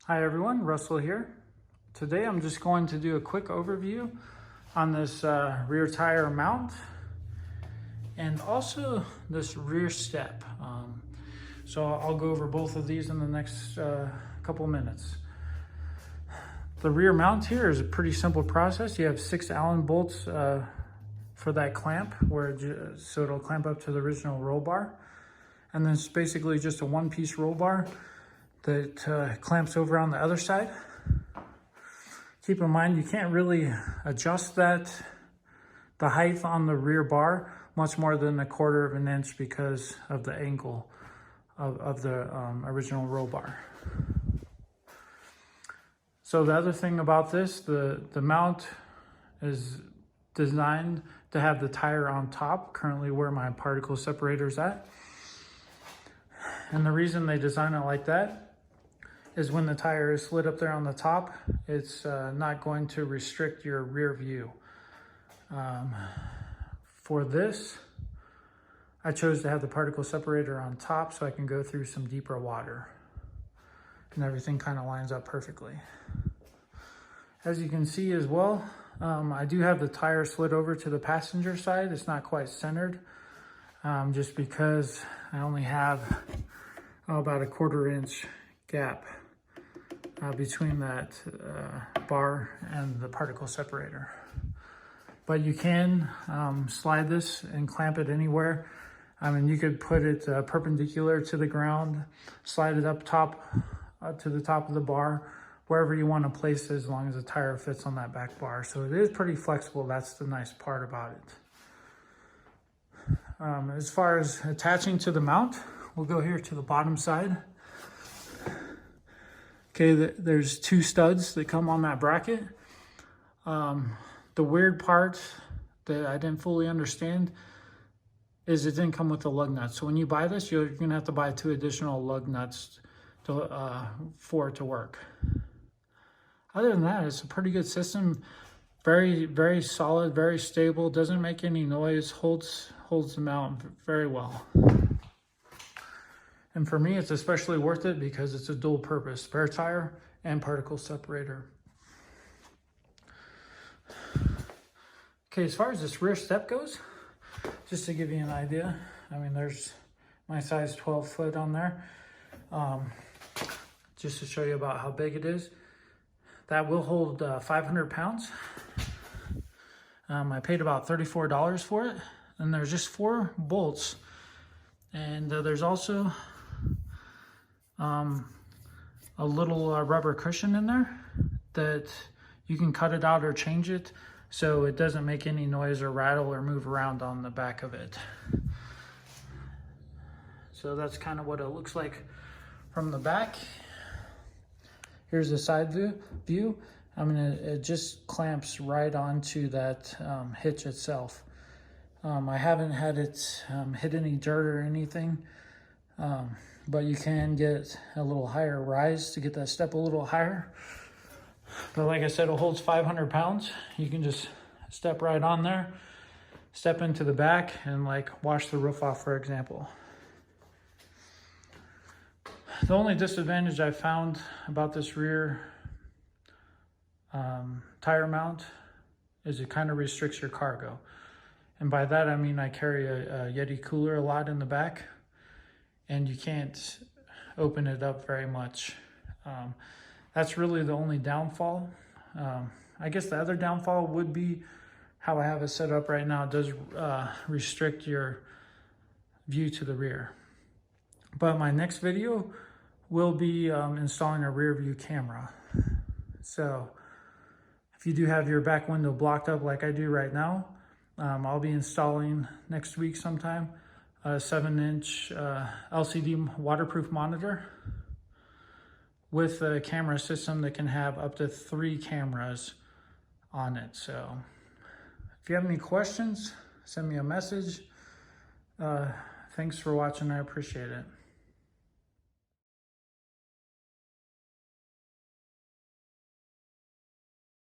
Hi everyone, Russell here. Today I'm just going to do a quick overview on this rear tire mount and also this rear step. So I'll go over both of these in the next couple minutes. The rear mount here is a pretty simple process. You have 6 Allen bolts for that clamp, so it'll clamp up to the original roll bar. And then it's basically just a one-piece roll bar that clamps over on the other side. Keep in mind, you can't really adjust the height on the rear bar much more than 1/4 of an inch because of the angle of the original roll bar. So the other thing about this, the mount is designed to have the tire on top, currently where my particle separator is at. And the reason they design it like that is when the tire is slid up there on the top, it's not going to restrict your rear view. For this, I chose to have the particle separator on top so I can go through some deeper water. And everything kind of lines up perfectly. As you can see as well, I do have the tire slid over to the passenger side. It's not quite centered, just because I only have about a 1/4 inch gap between that bar and the particle separator. But you can slide this and clamp it anywhere. I mean, you could put it perpendicular to the ground, slide it up to the top of the bar, wherever you want to place it, as long as the tire fits on that back bar. So it is pretty flexible. That's the nice part about it. As far as attaching to the mount, we'll go here to the bottom side. Okay, there's 2 studs that come on that bracket. The weird part that I didn't fully understand is it didn't come with the lug nuts. So when you buy this, you're gonna have to buy 2 additional lug nuts for it to work. Other than that, it's a pretty good system. Very, very solid, very stable, doesn't make any noise, holds the mount very well. And for me, it's especially worth it because it's a dual purpose, spare tire and particle separator. Okay, as far as this rear step goes, just to give you an idea, I mean, there's my size 12 foot on there. Just to show you about how big it is. That will hold 500 pounds. I paid about $34 for it. And there's just 4 bolts. And there's also a little rubber cushion in there that you can cut it out or change it so it doesn't make any noise or rattle or move around on the back of it. So that's kind of what it looks like from the back. Here's the side view. I mean, it just clamps right onto that hitch itself. I haven't had it hit any dirt or anything, but you can get a little higher rise to get that step a little higher. But like I said, it holds 500 pounds. You can just step right on there, step into the back, and like wash the roof off, for example. The only disadvantage I found about this rear tire mount is it kind of restricts your cargo. And by that, I mean I carry a Yeti cooler a lot in the back, and you can't open it up very much. That's really the only downfall. I guess the other downfall would be how I have it set up right now. It does restrict your view to the rear. But my next video will be installing a rear view camera. So if you do have your back window blocked up like I do right now, I'll be installing next week sometime a 7-inch LCD waterproof monitor with a camera system that can have up to 3 cameras on it. So if you have any questions, send me a message. Thanks for watching. I appreciate it.